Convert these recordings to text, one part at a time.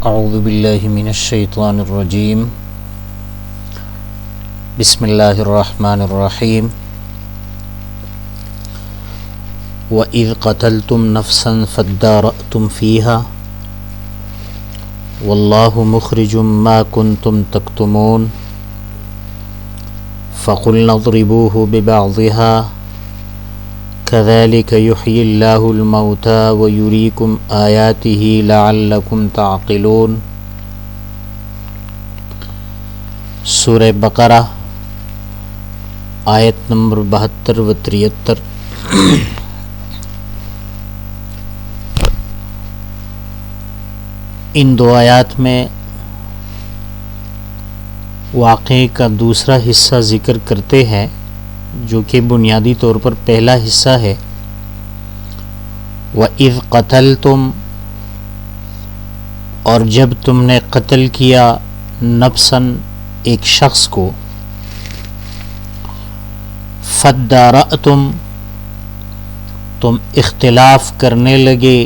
اعوذ باللہ من الشیطان الرجیم بسم اللہ الرحمن الرحیم وَإِذْ قَتَلْتُمْ نَفْسًا فَادَّارَأْتُمْ فِيهَا وَاللَّهُ مُخْرِجٌ مَا كُنْتُمْ تَكْتُمُونَ فَقُلْنَا اضْرِبُوهُ بِبَعْضِهَا كَذَلِكَ يُحْيِي اللَّهُ الْمَوْتَى وَيُرِيكُمْ آيَاتِهِ لَعَلَّكُمْ تَعْقِلُونَ۔ سورہ بقرہ آیت نمبر 72 و 73۔ ان دو آیات میں واقعے کا دوسرا حصہ ذکر کرتے ہیں، جو کہ بنیادی طور پر پہلا حصہ ہے۔ وَإِذْ قَتَلْتُمْ، اور جب تم نے قتل کیا، نفساً ایک شخص کو، فَادَّارَأْتُمْ تم اختلاف کرنے لگے،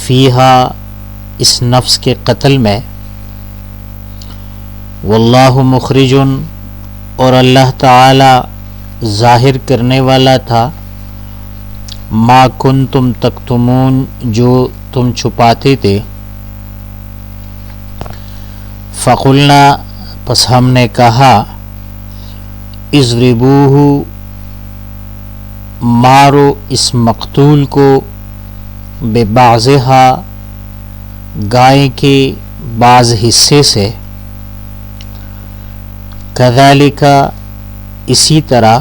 فیہا اس نفس کے قتل میں، واللہ مخرجن اور اللہ تعالی ظاہر کرنے والا تھا، ما کنتم تکتمون جو تم چھپاتے تھے۔ فقلنا پس ہم نے کہا، اضربوہ مارو اس مقتول کو، ببعضھا گائے کے بعض حصے سے، کذالک اسی طرح،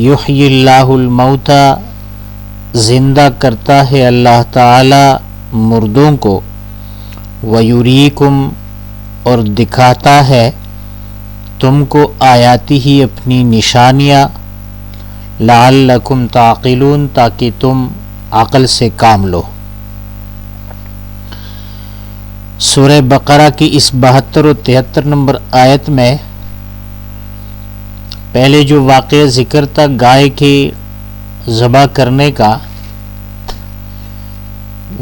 یحیی اللہ الموتى زندہ کرتا ہے اللہ تعالی مردوں کو، ویریکم اور دکھاتا ہے تم کو آیاتہ اپنی نشانیاں، لعلکم تعقلون تاکہ تم عقل سے کام لو۔ سورہ بقرہ کی اس 72 و 73 نمبر آیت میں پہلے جو واقعہ ذکر تھا گائے کے ذبح کرنے کا،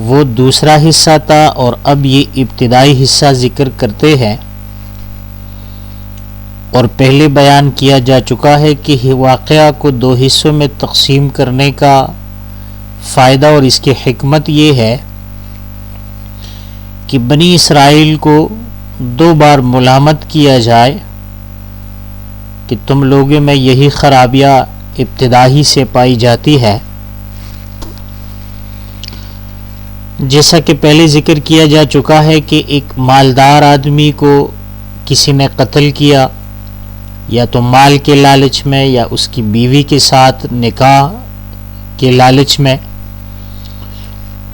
وہ دوسرا حصہ تھا، اور اب یہ ابتدائی حصہ ذکر کرتے ہیں۔ اور پہلے بیان کیا جا چکا ہے کہ واقعہ کو دو حصوں میں تقسیم کرنے کا فائدہ اور اس کی حکمت یہ ہے کہ بنی اسرائیل کو دو بار ملامت کیا جائے کہ تم لوگوں میں یہی خرابیاں ابتدائی سے پائی جاتی ہے۔ جیسا کہ پہلے ذکر کیا جا چکا ہے کہ ایک مالدار آدمی کو کسی نے قتل کیا، یا تو مال کے لالچ میں یا اس کی بیوی کے ساتھ نکاح کے لالچ میں،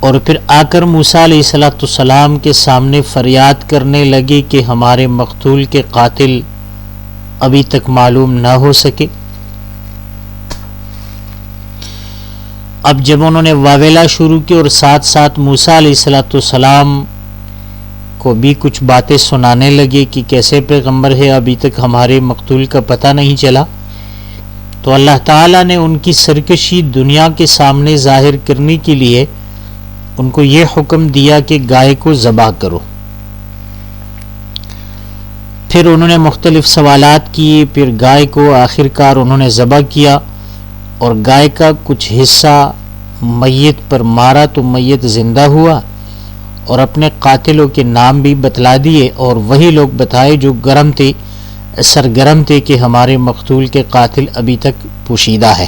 اور پھر آ کر موسیٰ علیہ السلام کے سامنے فریاد کرنے لگے کہ ہمارے مقتول کے قاتل ابھی تک معلوم نہ ہو سکے۔ اب جب انہوں نے واویلا شروع کی اور ساتھ ساتھ موسیٰ علیہ السلام کو بھی کچھ باتیں سنانے لگے کہ کیسے پیغمبر ہے، ابھی تک ہمارے مقتول کا پتہ نہیں چلا، تو اللہ تعالیٰ نے ان کی سرکشی دنیا کے سامنے ظاہر کرنے کے لیے ان کو یہ حکم دیا کہ گائے کو ذبح کرو۔ پھر انہوں نے مختلف سوالات کیے، پھر گائے کو آخر کار انہوں نے ذبح کیا، اور گائے کا کچھ حصہ میت پر مارا تو میت زندہ ہوا، اور اپنے قاتلوں کے نام بھی بتلا دیے، اور وہی لوگ بتائے جو سرگرم تھے کہ ہمارے مقتول کے قاتل ابھی تک پوشیدہ ہے۔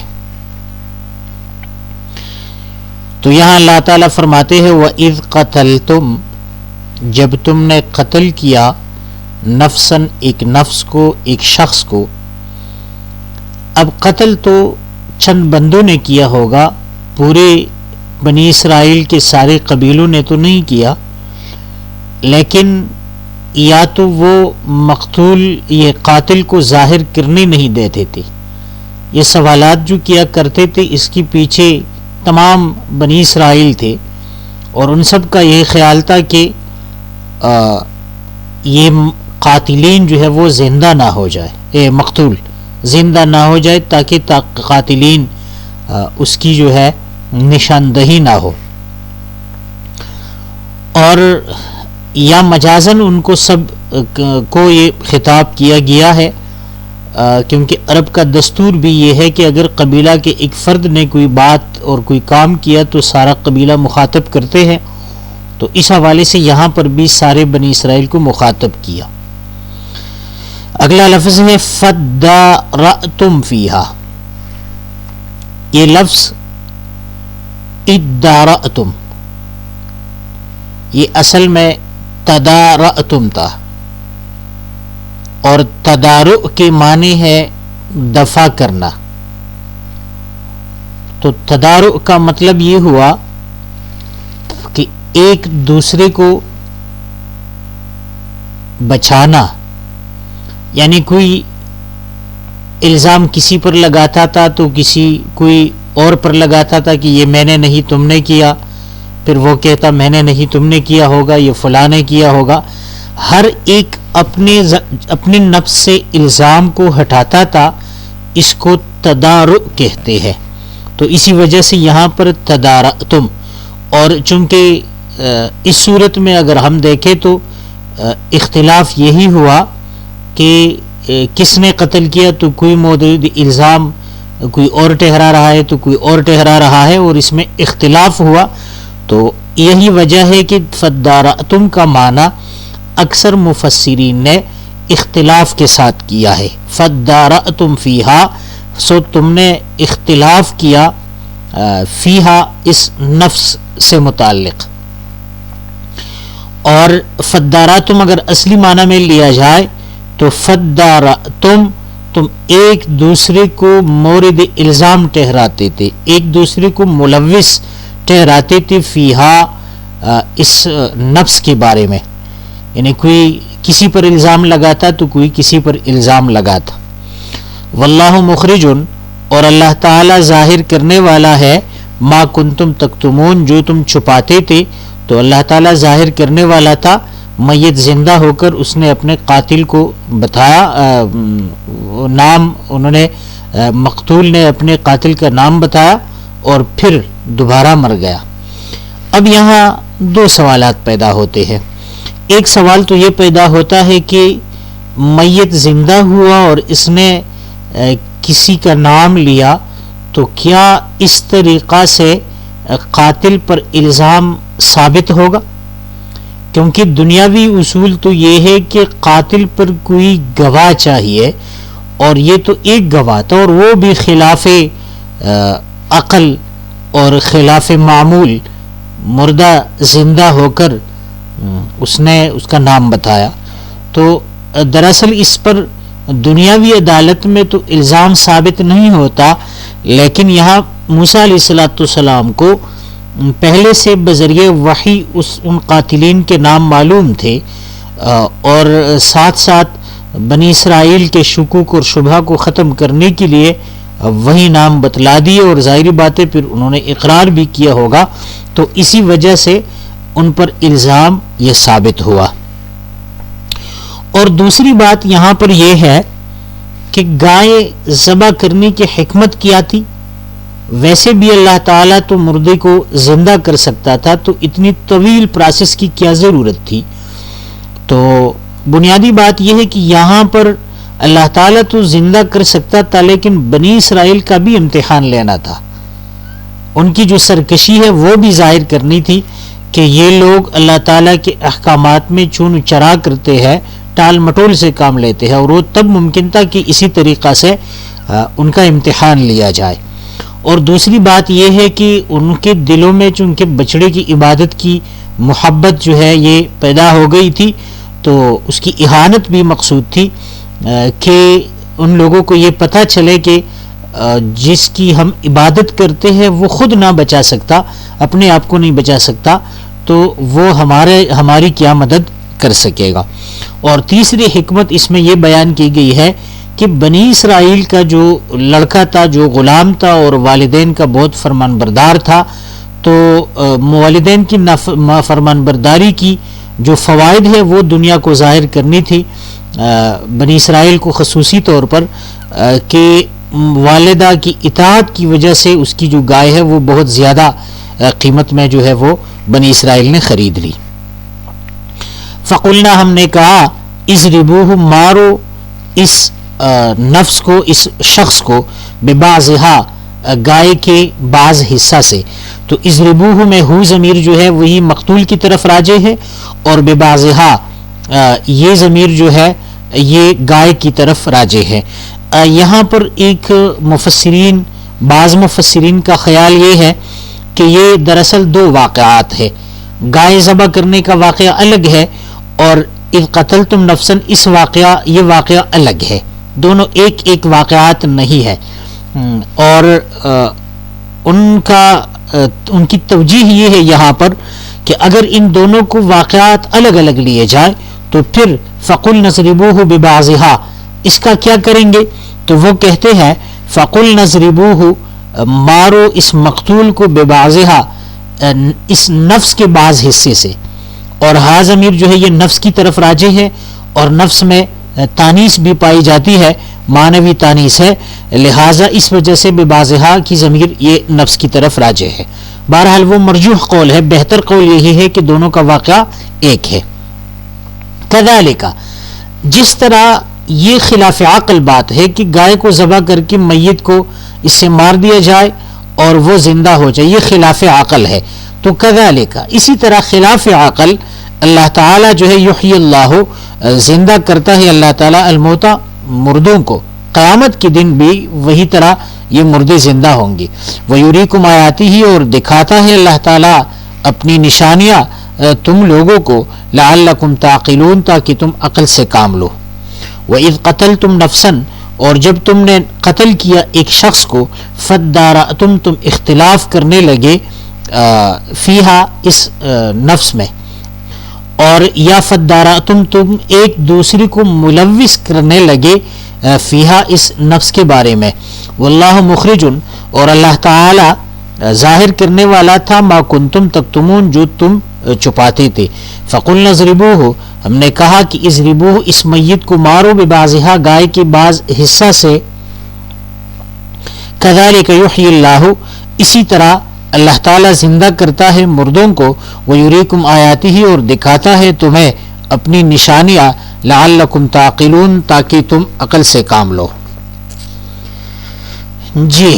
تو یہاں اللہ تعالیٰ فرماتے ہیں وَإِذْ قَتَلْتُمْ جب تم نے قتل کیا، نفساً ایک نفس کو، ایک شخص کو۔ اب قتل تو چند بندوں نے کیا ہوگا، پورے بنی اسرائیل کے سارے قبیلوں نے تو نہیں کیا، لیکن یا تو وہ مقتول یہ قاتل کو ظاہر کرنے نہیں دیتے تھے، یہ سوالات جو کیا کرتے تھے اس کے پیچھے تمام بنی اسرائیل تھے، اور ان سب کا یہ خیال تھا کہ یہ قاتلین جو ہے وہ زندہ نہ ہو جائے، مقتول زندہ نہ ہو جائے تاکہ قاتلین اس کی جو ہے نشاندہی نہ ہو۔ اور اور یا مجازن ان کو سب کو یہ خطاب کیا گیا ہے، کیونکہ عرب کا دستور بھی یہ ہے کہ اگر قبیلہ کے ایک فرد نے کوئی بات اور کوئی کام کیا تو سارا قبیلہ مخاطب کرتے ہیں، تو اس حوالے سے یہاں پر بھی سارے بنی اسرائیل کو مخاطب کیا۔ اگلا لفظ ہے فَدَّارَأْتُمْ فِيهَا، یہ لفظ ادارأتم، یہ اصل میں تدارأتم تھا، اور تدارع کے معنی ہے دفع کرنا۔ تو تدارع کا مطلب یہ ہوا کہ ایک دوسرے کو بچانا، یعنی کوئی الزام کسی پر لگاتا تھا تو کوئی اور پر لگاتا تھا کہ یہ میں نے نہیں تم نے کیا، پھر وہ کہتا میں نے نہیں تم نے کیا ہوگا، یہ فلاں نے کیا ہوگا۔ ہر ایک اپنے نفس سے الزام کو ہٹاتا تھا، اس کو تدارع کہتے ہیں۔ تو اسی وجہ سے یہاں پر تدارأتم، اور چونکہ اس صورت میں اگر ہم دیکھیں تو اختلاف یہی ہوا کہ کس نے قتل کیا، تو کوئی مورد الزام کوئی اور ٹھہرا رہا ہے تو کوئی اور ٹھہرا رہا ہے، اور اس میں اختلاف ہوا۔ تو یہی وجہ ہے کہ فَدَّارَأْتُمْ کا معنی اکثر مفسرین نے اختلاف کے ساتھ کیا ہے۔ فَدَّارَأْتُمْ فِيهَا، سو تم نے اختلاف کیا فیہا اس نفس سے متعلق۔ اور فَدَّارَأْتُمْ اگر اصلی معنی میں لیا جائے تو فَدَّارَأْتُمْ، تم ایک دوسرے کو مورد الزام ٹھہراتے تھے، ایک دوسرے کو ملوث ٹھہراتے تھے فیہا اس نفس کے بارے میں، یعنی کوئی کسی پر الزام لگاتا تو کوئی کسی پر الزام لگاتا۔ واللہ مخرج، اور اللہ تعالی ظاہر کرنے والا ہے ما کنتم تکتمون، جو تم چھپاتے تھے، تو اللہ تعالی ظاہر کرنے والا تھا۔ میت زندہ ہو کر اس نے اپنے قاتل کو بتایا، نام انہوں نے مقتول نے اپنے قاتل کا نام بتایا اور پھر دوبارہ مر گیا۔ اب یہاں دو سوالات پیدا ہوتے ہیں۔ ایک سوال تو یہ پیدا ہوتا ہے کہ میت زندہ ہوا اور اس نے کسی کا نام لیا، تو کیا اس طریقہ سے قاتل پر الزام ثابت ہوگا؟ کیونکہ دنیاوی اصول تو یہ ہے کہ قاتل پر کوئی گواہ چاہیے، اور یہ تو ایک گواہ تھا، اور وہ بھی خلاف عقل اور خلاف معمول، مردہ زندہ ہو کر اس نے اس کا نام بتایا۔ تو دراصل اس پر دنیاوی عدالت میں تو الزام ثابت نہیں ہوتا، لیکن یہاں موسیٰ علیہ السلام کو پہلے سے بذریعہ وحی ان قاتلین کے نام معلوم تھے، اور ساتھ ساتھ بنی اسرائیل کے شکوک اور شبہ کو ختم کرنے کے لیے وہی نام بتلا دیے، اور ظاہری باتیں پھر انہوں نے اقرار بھی کیا ہوگا، تو اسی وجہ سے ان پر الزام یہ ثابت ہوا۔ اور دوسری بات یہاں پر یہ ہے کہ گائے ذبح کرنے کی حکمت کیا تھی؟ ویسے بھی اللہ تعالیٰ تو مردے کو زندہ کر سکتا تھا، تو اتنی طویل پروسیس کی کیا ضرورت تھی؟ تو بنیادی بات یہ ہے کہ یہاں پر اللہ تعالیٰ تو زندہ کر سکتا تھا، لیکن بنی اسرائیل کا بھی امتحان لینا تھا، ان کی جو سرکشی ہے وہ بھی ظاہر کرنی تھی کہ یہ لوگ اللہ تعالیٰ کے احکامات میں چون چرا کرتے ہیں، ٹال مٹول سے کام لیتے ہیں، اور وہ تب ممکن تھا کہ اسی طریقہ سے ان کا امتحان لیا جائے۔ اور دوسری بات یہ ہے کہ ان کے دلوں میں چونکہ بچڑے کی عبادت کی محبت جو ہے یہ پیدا ہو گئی تھی، تو اس کی اہانت بھی مقصود تھی کہ ان لوگوں کو یہ پتہ چلے کہ جس کی ہم عبادت کرتے ہیں وہ خود نہ بچا سکتا، اپنے آپ کو نہیں بچا سکتا، تو وہ ہماری کیا مدد کر سکے گا۔ اور تیسری حکمت اس میں یہ بیان کی گئی ہے کہ بنی اسرائیل کا جو لڑکا تھا، جو غلام تھا اور والدین کا بہت فرمان بردار تھا، تو والدین کی فرمان برداری کی جو فوائد ہے وہ دنیا کو ظاہر کرنی تھی، بنی اسرائیل کو خصوصی طور پر، کہ والدہ کی اطاعت کی وجہ سے اس کی جو گائے ہے وہ بہت زیادہ قیمت میں جو ہے وہ بنی اسرائیل نے خرید لی۔ فقلنا ہم نے کہا اضربوہ مارو اس نفس کو اس شخص کو ببعضھا گائے کے بعض حصہ سے. تو اضربوہ میں ہو ضمیر جو ہے وہی مقتول کی طرف راجع ہے اور ببعضھا یہ ضمیر جو ہے یہ گائے کی طرف راجع ہے. یہاں پر ایک بعض مفسرین کا خیال یہ ہے کہ یہ دراصل دو واقعات ہے. گائے ذبح کرنے کا واقعہ الگ ہے اور اذ قتلتم نفسا اس یہ واقعہ الگ ہے. دونوں ایک واقعات نہیں ہے. اور ان کی توجیہ یہ ہے یہاں پر کہ اگر ان دونوں کو واقعات الگ الگ لیے جائے تو پھر فقل نضربوہ ببعضھا اس کا کیا کریں گے؟ تو وہ کہتے ہیں فقل نضربوہ مارو اس مقتول کو ببعضھا اس نفس کے بعض حصے سے. اور ہا ضمیر جو ہے یہ نفس کی طرف راجع ہے اور نفس میں تانیث بھی پائی جاتی ہے، معنوی تانیث ہے، لہٰذا اس وجہ سے ببعضھا کی ضمیر یہ نفس کی طرف راجع ہے. بہرحال وہ مرجوح قول ہے، بہتر قول یہی ہے کہ دونوں کا واقعہ ایک ہے. کذالک جس طرح یہ خلاف عقل بات ہے کہ گائے کو ذبح کر کے میت کو اس سے مار دیا جائے اور وہ زندہ ہو جائے، یہ خلاف عقل ہے. تو کذالک اسی طرح خلاف عقل اللہ تعالیٰ جو ہے یحیی اللہ زندہ کرتا ہے اللہ تعالیٰ الموتى مردوں کو، قیامت کے دن بھی وہی طرح یہ مردے زندہ ہوں گے. ویریکم آیاتہ اور دکھاتا ہے اللہ تعالیٰ اپنی نشانیاں تم لوگوں کو، لعلکم تعقلون تاکہ تم عقل سے کام لو. وَإِذْ قَتَلْتُمْ نَفْسًا اور جب تم نے قتل کیا ایک شخص کو، فَادَّارَأْتُمْ تم اختلاف کرنے لگے فیہا اس نفس میں، اور یا فَادَّارَأْتُمْ تم ایک دوسرے کو ملوث کرنے لگے فیہا اس نفس کے بارے میں. واللہ مخرج اور اللہ تعالی ظاہر کرنے والا تھا ما کنتم تکتمون جو تم چھپاتے تھے. فقلنا اضربوہ ہم نے کہا کہ اضربوہ اس میت کو مارو ببعضھا گائے کے بعض حصہ سے. کذالک یحیی اللہ اسی طرح اللہ تعالیٰ زندہ کرتا ہے مردوں کو. ویریکم آیاتہ اور دکھاتا ہے تمہیں اپنی نشانیاں، لعلکم تعقلون تاکہ تم عقل سے کام لو. جی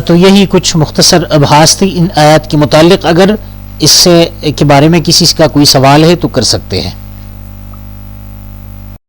تو یہی کچھ مختصر ابحاث تھی ان آیات کے متعلق. اگر اس سے کے بارے میں کسی کا کوئی سوال ہے تو کر سکتے ہیں.